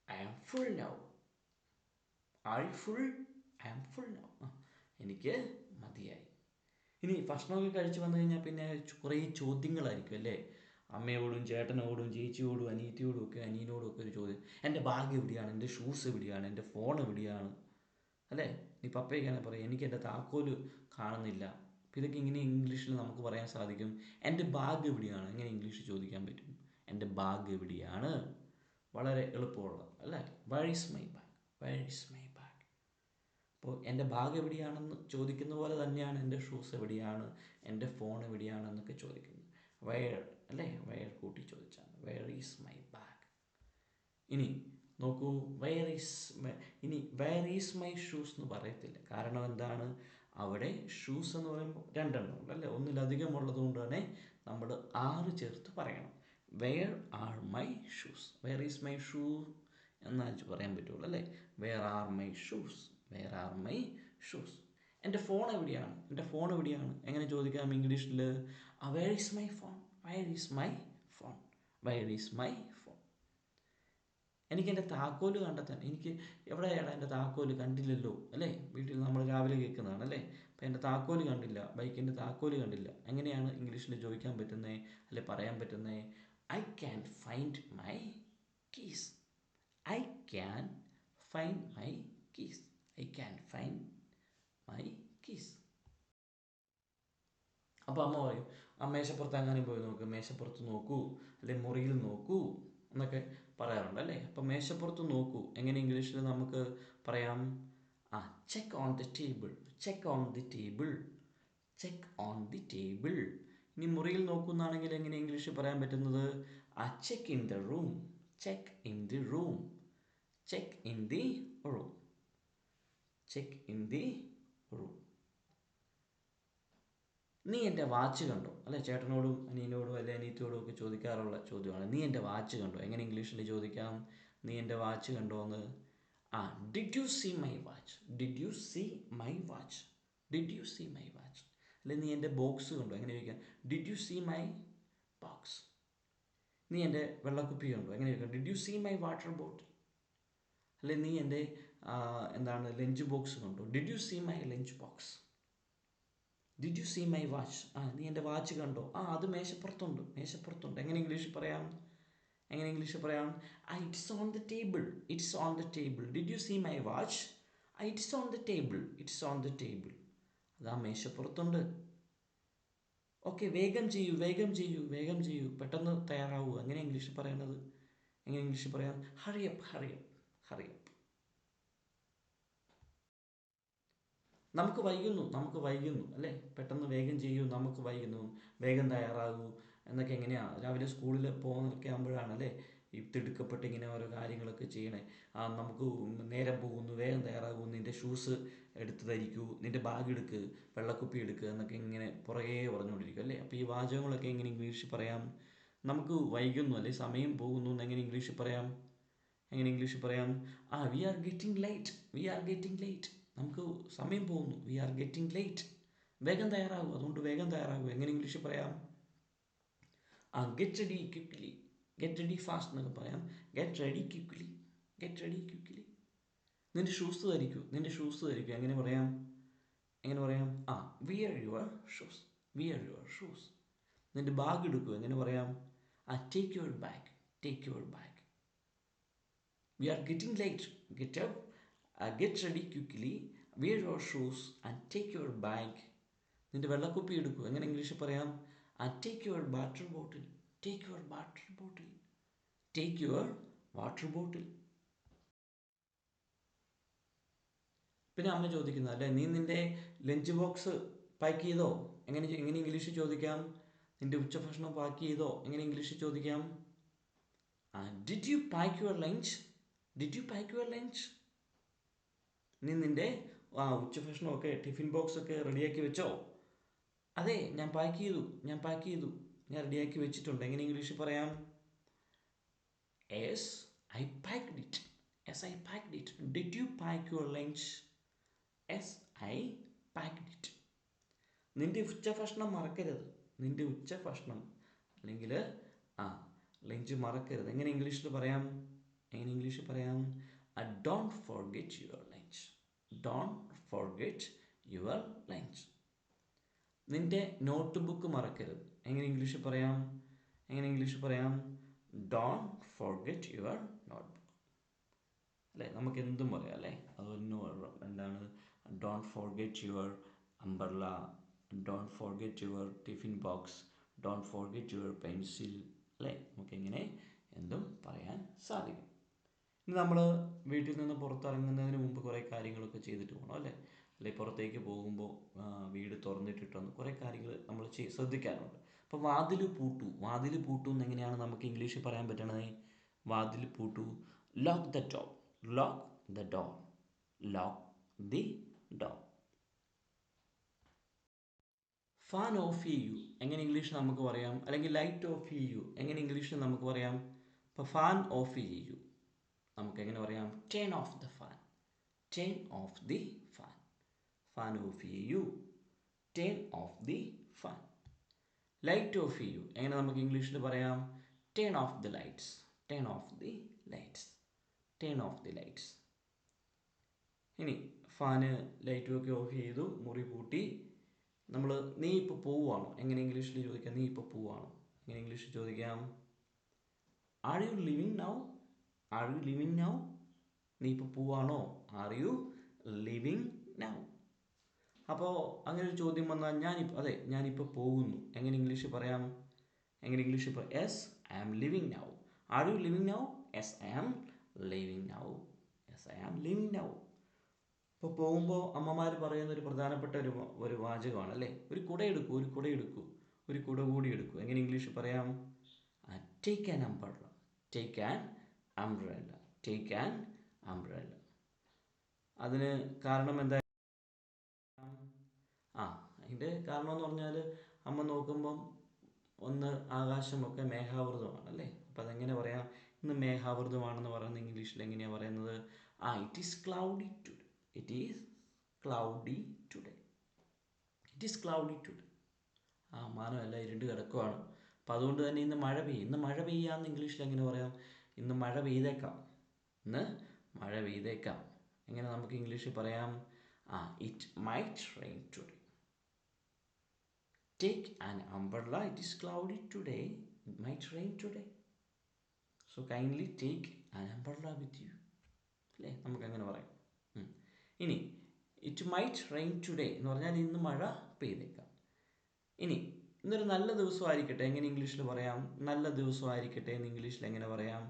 I am full now, are you full, I am full now. എനിക്ക് മതിയായി. ഇനി ഭക്ഷണമൊക്കെ കഴിച്ച് വന്നു കഴിഞ്ഞാൽ പിന്നെ കുറേ ചോദ്യങ്ങളായിരിക്കും അല്ലേ. അമ്മയോടും ചേട്ടനോടും ചേച്ചിയോടും അനിയത്തിയോടും ഒക്കെ, അനിയനോടും ഒക്കെ ഒരു ചോദ്യം. എൻ്റെ ബാഗ് എവിടെയാണ്, എൻ്റെ ഷൂസ് എവിടെയാണ്, എൻ്റെ ഫോൺ എവിടെയാണ് അല്ലേ. നീ പപ്പയ്ക്കാണ് പറയും, എനിക്ക് എൻ്റെ താക്കോല് കാണുന്നില്ല. അപ്പോൾ ഇതൊക്കെ ഇങ്ങനെ ഇംഗ്ലീഷിൽ നമുക്ക് പറയാൻ സാധിക്കും. എൻ്റെ ബാഗ് എവിടെയാണ്, എങ്ങനെ ഇംഗ്ലീഷിൽ ചോദിക്കാൻ പറ്റും? എൻ്റെ ബാഗ് എവിടെയാണ്? വളരെ എളുപ്പമുള്ള അല്ലേ. Where is my bag, where is my bag. അപ്പോൾ എൻ്റെ ബാഗ് എവിടെയാണെന്ന് ചോദിക്കുന്ന പോലെ തന്നെയാണ് എൻ്റെ ഷൂസ് എവിടെയാണ്, എൻ്റെ ഫോൺ എവിടെയാണെന്നൊക്കെ ചോദിക്കുന്നത്. വെയർ അല്ലേ, വെയർ കൂട്ടി ചോദിച്ചാണ്. Where is my bag. ഇനി നോക്കൂ, വെയർ ഈസ് മൈ ഷൂസ് എന്ന് പറയത്തില്ല. കാരണം എന്താണ്? അവിടെ ഷൂസ് എന്ന് പറയുമ്പോൾ രണ്ടെണ്ണം ഉണ്ട് അല്ലേ, ഒന്നിലധികം ഉള്ളത് കൊണ്ട് തന്നെ നമ്മൾ ആറ് ചേർത്ത് പറയണം. Where are my shoes, where is my shoe എന്നാൽ പറയാൻ പറ്റുള്ളൂ അല്ലേ. Where are my shoes, where are my shoes. എൻ്റെ ഫോൺ എവിടെയാണ്, എൻ്റെ ഫോൺ എവിടെയാണ്? എങ്ങനെ ചോദിക്കാം ഇംഗ്ലീഷിൽ? Where is my phone, where is my phone, where is my phone. എനിക്ക് എൻ്റെ താക്കോല് കണ്ടെത്താൻ, എനിക്ക് എവിടെയാണ് എൻ്റെ താക്കോല് കണ്ടില്ലല്ലോ അല്ലേ, വീട്ടിൽ നമ്മൾ രാവിലെ കേൾക്കുന്നതാണ് അല്ലേ. അപ്പോൾ എൻ്റെ താക്കോല് കണ്ടില്ല, ബൈക്കിൻ്റെ താക്കോല് കണ്ടില്ല. എങ്ങനെയാണ് ഇംഗ്ലീഷിൽ ചോദിക്കാൻ പറ്റുന്നത് അല്ലെ പറയാൻ പറ്റുന്നത്? I can find my keys. I can find my keys. I can find my keys. അപ്പോൾ അമ്മ പറയും, ആ മേശപ്പുറത്ത് അങ്ങനെ പോയി നോക്ക്, മേശപ്പുറത്ത് നോക്കൂ, അല്ലെ മുറിയിൽ നോക്കൂ എന്നൊക്കെ പറയാറുണ്ട് അല്ലേ. അപ്പം മേശപ്പുറത്ത് നോക്കൂ എങ്ങനെ ഇംഗ്ലീഷിൽ നമുക്ക് പറയാം? ആ check on the table. Check on the table. Check on the table. ഇനി മുറിയിൽ നോക്കുന്നാണെങ്കിൽ എങ്ങനെ ഇംഗ്ലീഷിൽ പറയാൻ പറ്റുന്നത്? ആ check in the room. Check in the room. Check in the room. Check in the room. നീ എൻ്റെ വാച്ച് കണ്ടോ അല്ലെ, ചേട്ടനോടും അനിയനോടും അല്ലെ അനിയത്തിയോടും ഒക്കെ ചോദിക്കാറുള്ള ചോദ്യമാണ്. നീ എൻ്റെ വാച്ച് കണ്ടോ? എങ്ങനെ ഇംഗ്ലീഷിൽ ചോദിക്കാം? നീ എൻ്റെ വാച്ച് കണ്ടോ എന്ന്? ആ did you see my watch. Did you see my watch. Did you see my watch. അല്ലെ നീ എൻ്റെ ബോക്സ് കണ്ടോ? എങ്ങനെ ചോദിക്കാം? Did you see my box. നീ എൻ്റെ വെള്ളക്കുപ്പി കണ്ടോ? എങ്ങനെ ചോദിക്കാം? Did you see my water bottle. അല്ലെ നീ എൻ്റെ എന്താണ് ലഞ്ച് ബോക്സ് കണ്ടോ? Did you see my lunch box. Did you see my watch. ആ നീ എൻ്റെ വാച്ച് കണ്ടോ? ആ അത് മേശപ്പുറത്തുണ്ട്. മേശപ്പുറത്തുണ്ട്. എങ്ങനെ ഇംഗ്ലീഷിൽ പറയാം? എങ്ങനെ ഇംഗ്ലീഷിൽ പറയാം? It's on the table. It's on the table. Did you see my watch? It's on the table. It's on the table. അതാ മേശപ്പുറത്തുണ്ട്. ഓക്കെ, വേഗം ചെയ്യൂ, വേഗം ചെയ്യൂ, വേഗം ചെയ്യൂ, പെട്ടെന്ന് തയ്യാറാവൂ. എങ്ങനെ ഇംഗ്ലീഷിൽ പറയണത്? എങ്ങനെ ഇംഗ്ലീഷിൽ പറയാം? ഹറിയപ്പ്, ഹറിയപ്പ്, ഹറിയപ്പ്. നമുക്ക് വൈകുന്നു, നമുക്ക് വൈകുന്നു അല്ലേ. പെട്ടെന്ന് വേഗം ചെയ്യൂ, നമുക്ക് വൈകുന്നു, വേഗം തയ്യാറാകൂ എന്നൊക്കെ എങ്ങനെയാണ് രാവിലെ സ്കൂളിൽ പോകുന്നതൊക്കെ ആകുമ്പോഴാണ് അല്ലേ ഈ തിടുക്കപ്പെട്ട് ഇങ്ങനെ ഓരോ കാര്യങ്ങളൊക്കെ ചെയ്യണേ. നമുക്ക് നേരം പോകുന്നു, വേഗം തയ്യാറാകൂ, നിൻ്റെ ഷൂസ് എടുത്ത് ധരിക്കൂ, നിൻ്റെ ബാഗ് എടുക്ക്, വെള്ളക്കുപ്പി എടുക്കുക എന്നൊക്കെ ഇങ്ങനെ പുറകെ പറഞ്ഞുകൊണ്ടിരിക്കും അല്ലേ. അപ്പോൾ ഈ വാചകങ്ങളൊക്കെ എങ്ങനെ ഇംഗ്ലീഷിൽ പറയാം? നമുക്ക് വൈകുന്നു അല്ലെ സമയം പോകുന്നു എന്നെങ്ങനെ ഇംഗ്ലീഷിൽ പറയാം? എങ്ങനെ ഇംഗ്ലീഷിൽ പറയാം? We are getting late. We are getting late. നമുക്ക് സമയം പോകുന്നു. We are getting late. വേഗം തയ്യാറാകും, അതുകൊണ്ട് വേഗം തയ്യാറാകും. എങ്ങനെ ഇംഗ്ലീഷിൽ പറയാം? Get ready quickly. Get ready fast എന്നൊക്കെ പറയാം. Get ready quickly. Get ready quickly. നിൻ്റെ ഷൂസ് ധരിക്കൂ. നിൻ്റെ ഷൂസ് ധരിക്കൂ. എങ്ങനെ പറയാം? എങ്ങനെ പറയാം? Wear your shoes. Wear your shoes. നിൻ്റെ ബാഗ് എടുക്കൂ. എങ്ങനെ പറയാം? Take your bag. Take your bag. We are getting late. Get up, get ready quickly, wear your shoes and take your bag. നിൻ്റെ വെള്ളക്കുപ്പി എടുക്കൂ. എങ്ങനെ ഇംഗ്ലീഷിൽ പറയാം? Take your water bottle. Take your water bottle. Take your water bottle. പിന്നെ അമ്മ ചോദിക്കുന്നത് അല്ലേ, നീ നിൻ്റെ ലഞ്ച് ബോക്സ് പാക്ക് ചെയ്തോ? എങ്ങനെ എങ്ങനെ ഇംഗ്ലീഷിൽ ചോദിക്കാം? നിൻ്റെ ഉച്ചഭക്ഷണം പാക്ക് ചെയ്തോ? എങ്ങനെ ഇംഗ്ലീഷിൽ ചോദിക്കാം? Did you pack your lunch. Did you pack your lunch. നീ നിൻ്റെ ഉച്ചഭക്ഷണമൊക്കെ ടിഫിൻ ബോക്സൊക്കെ റെഡിയാക്കി വെച്ചോ? അതെ, ഞാൻ പാക്ക് ചെയ്തു, ഞാൻ പാക്ക് ചെയ്തു, ഞാൻ റെഡിയാക്കി വെച്ചിട്ടുണ്ട്. എങ്ങനെ ഇംഗ്ലീഷിൽ പറയാം? Yes I packed it. Yes I packed it. Did you pack your lunch. Yes I packed it. നിൻ്റെ ഉച്ചഭക്ഷണം മറക്കരുത്. നിൻ്റെ ഉച്ചഭക്ഷണം അല്ലെങ്കിൽ ലഞ്ച് മറക്കരുത്. എങ്ങനെ ഇംഗ്ലീഷിൽ പറയാം? എങ്ങനെ ഇംഗ്ലീഷിൽ പറയാം? Don't forget your lunch. Don't forget your lunch. നിൻ്റെ നോട്ട് ബുക്ക് മറക്കരുത്. എങ്ങനെ ഇംഗ്ലീഷിൽ പറയാം? എങ്ങനെ ഇംഗ്ലീഷിൽ പറയാം? Don't forget your note book. അല്ലേ, നമുക്ക് എന്തും പറയാം അല്ലേ. അതൊന്നും എന്താണ്? Don't forget your umbrella. Don't forget your tiffin box. Don't forget your pencil. അല്ലേ, നമുക്കിങ്ങനെ എന്തും പറയാൻ സാധിക്കും. ഇനി നമ്മൾ വീട്ടിൽ നിന്ന് പുറത്തിറങ്ങുന്നതിന് മുമ്പ് കുറേ കാര്യങ്ങളൊക്കെ ചെയ്തിട്ട് പോകണം അല്ലേ. അല്ലെങ്കിൽ പുറത്തേക്ക് പോകുമ്പോൾ വീട് തുറന്നിട്ടിട്ടൊന്ന് കുറേ കാര്യങ്ങൾ നമ്മൾ ശ്രദ്ധിക്കാറുണ്ട്. അപ്പോൾ വാതിൽ പൂട്ടു. വാതിൽ പൂട്ടു എന്നെങ്ങനെയാണ് നമുക്ക് ഇംഗ്ലീഷിൽ പറയാൻ പറ്റണത്? വാതിൽ പൂട്ടു. Lock the door. Lock the door. Lock the door. Fan off ചെയ്യൂ. എങ്ങനെ ഇംഗ്ലീഷിൽ നമുക്ക് പറയാം? അല്ലെങ്കിൽ ലൈറ്റ് ഓഫ് ചെയ്യൂ. എങ്ങനെ ഇംഗ്ലീഷിൽ നമുക്ക് പറയാം? ഇപ്പോൾ ഫാൻ ഓഫ് ചെയ്യൂ നമുക്കെങ്ങനെ പറയാം? Turn off the fan. Turn off the fan. Fan off ചെയ്യൂ. Turn off the fan. Light off ചെയ്യൂ. എങ്ങനെ നമുക്ക് ഇംഗ്ലീഷിൽ പറയാം? Turn off the lights. Turn off the lights. Turn off the lights. ഇനി ഫാന് ലൈറ്റും ഒക്കെ ഓഫ് ചെയ്തു, മുറി പൂട്ടി. നമ്മൾ നീ ഇപ്പോൾ പോവുകയാണോ, എങ്ങനെ ഇംഗ്ലീഷിൽ ചോദിക്കാം? നീ ഇപ്പോൾ പോവുകയാണോ, എങ്ങനെ ഇംഗ്ലീഷിൽ ചോദിക്കാം? Are you leaving now? Are you leaving now? നീ ഇപ്പോൾ പോവുകയാണോ? Are you leaving now? അപ്പോൾ അങ്ങനെ ഒരു ചോദ്യം വന്നാൽ ഞാനിപ്പോൾ പോകുന്നു, എങ്ങനെ ഇംഗ്ലീഷിൽ പറയാം? എങ്ങനെ ഇംഗ്ലീഷിൽ പറയാം? Yes I am leaving now. Are you leaving now? Yes I am leaving now. Yes I am leaving now. ഇപ്പോൾ പോകുമ്പോൾ അമ്മമാർ പറയുന്ന ഒരു പ്രധാനപ്പെട്ട ഒരു വാചകമാണ് അല്ലേ, ഒരു കുട എടുക്കൂ, ഒരു കുട എടുക്കൂ, ഒരു കുട കൂടി എടുക്കൂ. എങ്ങനെ ഇംഗ്ലീഷിൽ പറയാം? Take an umbrella. Take an umbrella. Take an umbrella. അതിന് കാരണം എന്താ? അതിൻ്റെ കാരണം എന്ന് പറഞ്ഞാൽ അമ്മ നോക്കുമ്പം ഒന്ന് ആകാശമൊക്കെ മേഘാവൃതമാണ് അല്ലേ. അപ്പം അതെങ്ങനെ പറയാം? ഇന്ന് മേഘാവൃതമാണെന്ന് പറയുന്നത് ഇംഗ്ലീഷിൽ എങ്ങനെയാണ് പറയുന്നത്? It is cloudy today. It is cloudy today. It is cloudy today. മാനമല്ല, ഇരുണ്ട് കിടക്കുവാണ്. അപ്പം അതുകൊണ്ട് തന്നെ ഇന്ന് മഴ പെയ്യും. ഇന്ന് മഴ പെയ്യാമെന്ന് ഇംഗ്ലീഷിൽ എങ്ങനെ പറയാം? ഇന്ന് മഴ പെയ്തേക്കാം. ഇന്ന് മഴ പെയ്തേക്കാം. എങ്ങനെ നമുക്ക് ഇംഗ്ലീഷിൽ പറയാം? It might rain today. Take an umbrella. It is cloudy today. It might rain today. So kindly take an umbrella with you. അല്ലേ, നമുക്ക് അങ്ങനെ പറയാം. ഇനി ഇറ്റ് മൈറ്റ് റെയിൻ ടുഡേ എന്ന് പറഞ്ഞാൽ ഇന്ന് മഴ പെയ്തേക്കാം. ഇനി ഇന്നൊരു നല്ല ദിവസമായിരിക്കട്ടെ, എങ്ങനെ ഇംഗ്ലീഷിൽ പറയാം? നല്ല ദിവസമായിരിക്കട്ടെ എന്ന് ഇംഗ്ലീഷിൽ എങ്ങനെ പറയാം?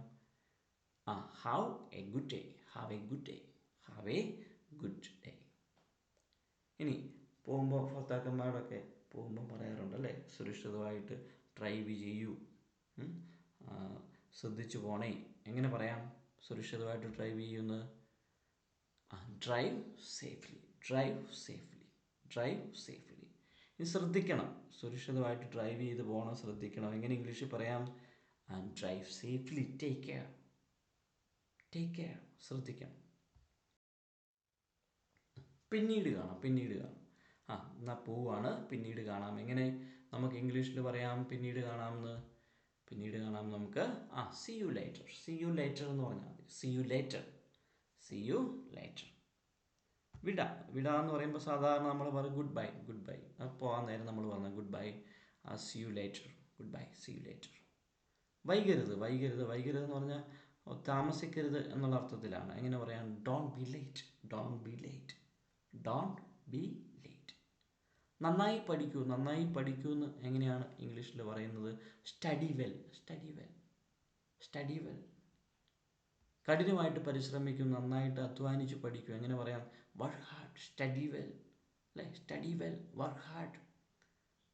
Have A good day. Have A good day. Have A good day. ഇനി പോകുമ്പോൾ ഭർത്താക്കന്മാരൊക്കെ പോകുമ്പോൾ പറയാറുണ്ട് അല്ലേ, സുരക്ഷിതമായിട്ട് ഡ്രൈവ് ചെയ്യൂ, ശ്രദ്ധിച്ചു പോണേ. എങ്ങനെ പറയാം സുരക്ഷിതമായിട്ട് ഡ്രൈവ് ചെയ്യുന്നത്? Drive safely. Drive safely. Drive safely. ഇനി ശ്രദ്ധിക്കണം, സുരക്ഷിതമായിട്ട് ഡ്രൈവ് ചെയ്ത് പോകണം, ശ്രദ്ധിക്കണം. എങ്ങനെ ഇംഗ്ലീഷിൽ പറയാം? Drive safely. Take care. Take care. ശ്രദ്ധിക്കണം. പിന്നീട് കാണാം. പിന്നീട് കാണാം. എന്നാൽ പോവാണ്, പിന്നീട് കാണാം. എങ്ങനെ നമുക്ക് ഇംഗ്ലീഷിൽ പറയാം പിന്നീട് കാണാമെന്ന്? പിന്നീട് കാണാം നമുക്ക് C you later. C you later എന്ന് പറഞ്ഞാൽ മതി. C you later. C you later. വിട. വിട എന്ന് പറയുമ്പോൾ സാധാരണ നമ്മൾ പറയും ഗുഡ് ബൈ. Good bye. പോകാൻ നേരം നമ്മൾ പറഞ്ഞ goodbye. See you later. Goodbye. See you later. വൈകരുത്. വൈകരുത്. വൈകരുത് എന്ന് പറഞ്ഞാൽ താമസിക്കരുത് എന്നുള്ള അർത്ഥത്തിലാണ്. എങ്ങനെ പറയാം? Don't be late. Don't be late. Don't be late. നന്നായി പഠിക്കൂ. നന്നായി പഠിക്കൂ എന്ന് എങ്ങനെയാണ് ഇംഗ്ലീഷിൽ പറയുന്നത്? Study well. Study well. Study well. കഠിനമായിട്ട് പരിശ്രമിക്കും, നന്നായിട്ട് അധ്വാനിച്ച് പഠിക്കൂ. എങ്ങനെ പറയാം? Work hard. Study well. അല്ലേ, സ്റ്റഡി വെൽ, വർക്ക് ഹാർഡ്.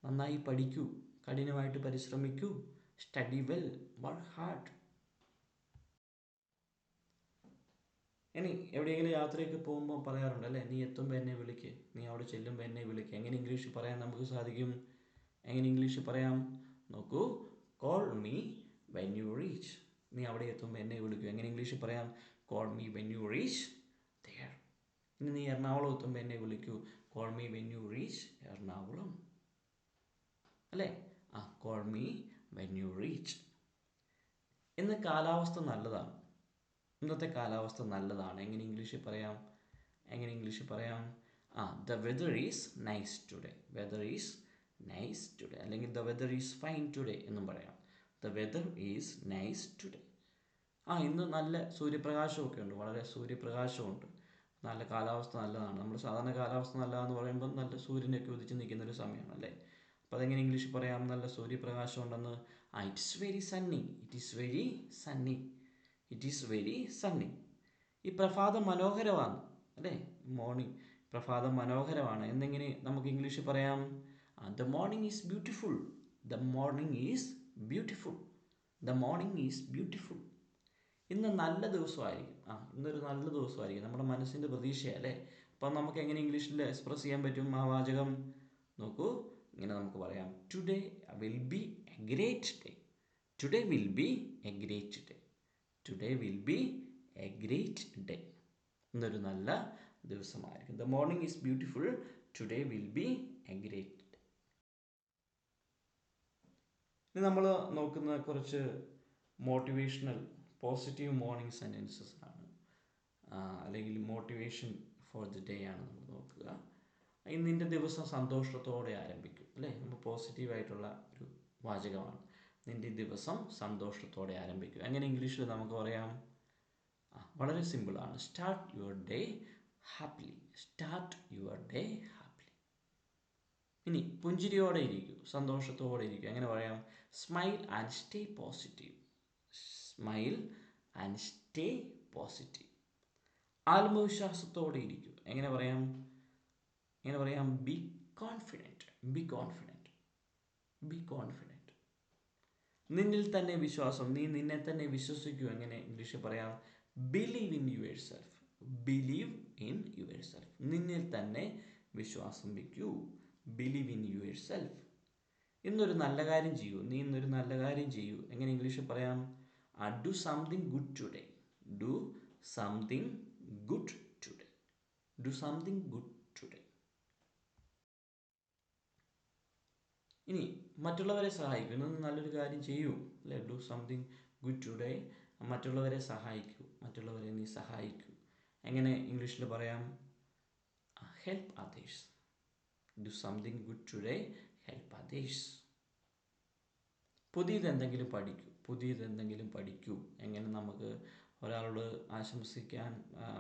നന്നായി പഠിക്കൂ, കഠിനമായിട്ട് പരിശ്രമിക്കൂ. Study well, work hard. ഇനി എവിടെയെങ്കിലും യാത്രയൊക്കെ പോകുമ്പോൾ പറയാറുണ്ട് അല്ലേ, നീ എത്തുമ്പോൾ എന്നെ വിളിക്ക്, നീ അവിടെ ചെല്ലുമ്പോൾ എന്നെ വിളിക്ക്. എങ്ങനെ ഇംഗ്ലീഷിൽ പറയാൻ നമുക്ക് സാധിക്കും? എങ്ങനെ ഇംഗ്ലീഷിൽ പറയാം? നോക്കൂ, call me when you reach. നീ അവിടെ എത്തുമ്പോൾ എന്നെ വിളിക്കൂ. എങ്ങനെ ഇംഗ്ലീഷിൽ പറയാം? Call me when you reach there. ഇനി നീ എറണാകുളം എത്തുമ്പോൾ എന്നെ വിളിക്കൂ. Call me when you reach Ernakulam. അല്ലേ, call me when you reach. ഇന്ന് കാലാവസ്ഥ നല്ലതാണ്. ഇന്നത്തെ കാലാവസ്ഥ നല്ലതാണ്. എങ്ങനെ ഇംഗ്ലീഷിൽ പറയാം? എങ്ങനെ ഇംഗ്ലീഷിൽ പറയാം? The weather is nice today. Weather is nice today. അല്ലെങ്കിൽ the weather is fine today എന്നും പറയാം. The weather is nice today. ഇന്ന് നല്ല സൂര്യപ്രകാശമൊക്കെ ഉണ്ട്, വളരെ സൂര്യപ്രകാശമുണ്ട്. നല്ല കാലാവസ്ഥ നല്ലതാണ്. നമ്മൾ സാധാരണ കാലാവസ്ഥ നല്ലതാണെന്ന് പറയുമ്പോൾ നല്ല സൂര്യനൊക്കെ ഉദിച്ച് നിൽക്കുന്നൊരു സമയമാണ് അല്ലേ. അപ്പോൾ അതെങ്ങനെ ഇംഗ്ലീഷിൽ പറയാം? നല്ല സൂര്യപ്രകാശം ഉണ്ടെന്ന്. It's very Sunny. It is very Sunny. It is very Sunny. ഈ പ്രഭാതം മനോഹരമാണ് അല്ലേ. മോർണിംഗ്, പ്രഭാതം മനോഹരമാണ് എന്നെങ്ങനെ നമുക്ക് ഇംഗ്ലീഷിൽ പറയാം? The morning is beautiful. The morning is beautiful. The morning is beautiful. ഇന്ന് നല്ല ദിവസമായിരിക്കും. ഇന്നൊരു നല്ല ദിവസമായിരിക്കും. നമ്മുടെ മനസ്സിൻ്റെ പ്രതീക്ഷയല്ലേ. അപ്പം നമുക്ക് എങ്ങനെ ഇംഗ്ലീഷിൽ എക്സ്പ്രസ് ചെയ്യാൻ പറ്റും ആ വാചകം? നോക്കൂ, ഇങ്ങനെ നമുക്ക് പറയാം. Today will be a great day. Today will be a great day. Today will be a great day. ഇന്നൊരു നല്ല ദിവസമായിരിക്കും. The morning is beautiful. Today will be a great day. ഇനി നമ്മൾ നോക്കുന്ന കുറച്ച് മോട്ടിവേഷണൽ പോസിറ്റീവ് മോർണിംഗ് സെൻറ്റൻസസ് ആണ്. അല്ലെങ്കിൽ motivation for the day ആണ് നമ്മൾ നോക്കുക. ഇന്നിൻ്റെ ദിവസം സന്തോഷത്തോടെ ആരംഭിക്കും, അല്ലേ? നമ്മൾ പോസിറ്റീവായിട്ടുള്ള ഒരു വാചകമാണ്. നിൻ്റെ ദിവസം സന്തോഷത്തോടെ ആരംഭിക്കും. എങ്ങനെ ഇംഗ്ലീഷിൽ നമുക്ക് പറയാം? വളരെ സിമ്പിളാണ്. Start your day happily. Start your day happily. ഇനി പുഞ്ചിരിയോടെ ഇരിക്കൂ, സന്തോഷത്തോടെ ഇരിക്കൂ. എങ്ങനെ പറയാം? Smile and stay positive. Smile and stay positive. ആത്മവിശ്വാസത്തോടെ ഇരിക്കൂ. എങ്ങനെ പറയാം? Be confident. Be confident. Be confident. നിന്നിൽ തന്നെ വിശ്വാസം. നീ നിന്നെ തന്നെ വിശ്വസിക്കൂ. എങ്ങനെ ഇംഗ്ലീഷിൽ പറയാം? Believe in yourself. Believe in yourself. നിന്നിൽ തന്നെ വിശ്വാസം വയ്ക്കൂ. Believe in yourself. ഇന്നൊരു നല്ല കാര്യം ചെയ്യൂ. നീ ഇന്നൊരു നല്ല കാര്യം ചെയ്യൂ. എങ്ങനെ ഇംഗ്ലീഷിൽ പറയാം? Do something good today. Do something good today. Do something good today. ഇനി മറ്റുള്ളവരെ സഹായിക്കൂ. ഇന്ന് നല്ലൊരു കാര്യം ചെയ്യൂ, അല്ലേ? Do something good today. മറ്റുള്ളവരെ സഹായിക്കൂ. മറ്റുള്ളവരെ നീ സഹായിക്കൂ. എങ്ങനെ ഇംഗ്ലീഷിൽ പറയാം? Help others. Do something good today. Help others. പുതിയതെന്തെങ്കിലും പഠിക്കൂ. പുതിയതെന്തെങ്കിലും പഠിക്കൂ. എങ്ങനെ നമുക്ക് ഒരാളോട്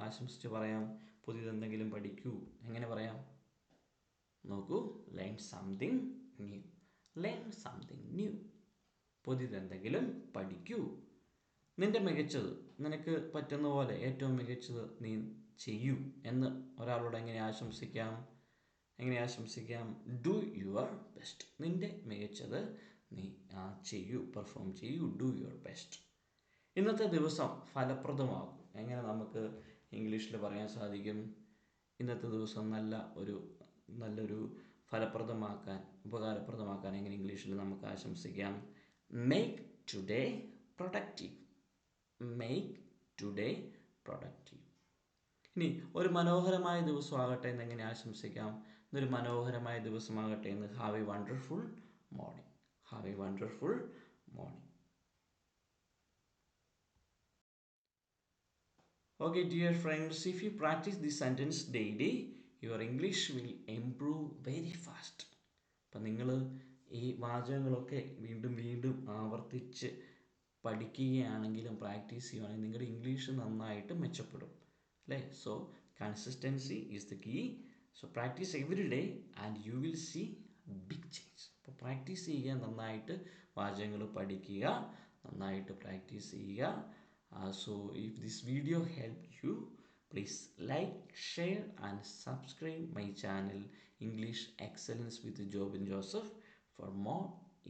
ആശംസിച്ച് പറയാം? പുതിയതെന്തെങ്കിലും പഠിക്കൂ. എങ്ങനെ പറയാം? നോക്കൂ. Learn something new. Learn something new. പുതിയതെന്തെങ്കിലും പഠിക്കൂ. നിൻ്റെ മികച്ചത്, നിനക്ക് പറ്റുന്ന പോലെ ഏറ്റവും മികച്ചത് നീ ചെയ്യൂ എന്ന് ഒരാളോട് എങ്ങനെ ആശംസിക്കാം? Do your best. നിൻ്റെ മികച്ചത് നീ ചെയ്യൂ, പെർഫോം ചെയ്യൂ. Do your best. ഇന്നത്തെ ദിവസം ഫലപ്രദമാകും. എങ്ങനെ നമുക്ക് ഇംഗ്ലീഷിൽ പറയാൻ സാധിക്കും? ഇന്നത്തെ ദിവസം നല്ലൊരു ഉപകാരപ്രദമാക്കാൻ എങ്ങനെ ഇംഗ്ലീഷിൽ നമുക്ക് ആശംസിക്കാം? Make today productive. Make today productive. ഇനി ഒരു മനോഹരമായ ദിവസമാകട്ടെ എന്ന് എങ്ങനെ ആശംസിക്കാം? ഇന്നൊരു മനോഹരമായ ദിവസമാകട്ടെ എന്ന്. Have A wonderful morning. Have A wonderful morning. Okay, dear friends, if you practice this sentence daily, your English will improve very fast. അപ്പം നിങ്ങൾ ഈ വാചകങ്ങളൊക്കെ വീണ്ടും വീണ്ടും ആവർത്തിച്ച് പഠിക്കുകയാണെങ്കിലും പ്രാക്ടീസ് ചെയ്യുകയാണെങ്കിൽ നിങ്ങളുടെ ഇംഗ്ലീഷ് നന്നായിട്ട് മെച്ചപ്പെടും, അല്ലേ? So consistency is the key. So practice every day and you will see big change. അപ്പോൾ പ്രാക്ടീസ് ചെയ്യുക, നന്നായിട്ട് വാചകങ്ങൾ പഠിക്കുക, നന്നായിട്ട് പ്രാക്ടീസ് ചെയ്യുക. So if this video helped you, please like, share and subscribe my channel English Excellence with Jobin Joseph for more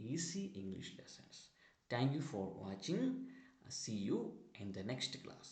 easy English lessons. Thank you for watching. See you in the next class.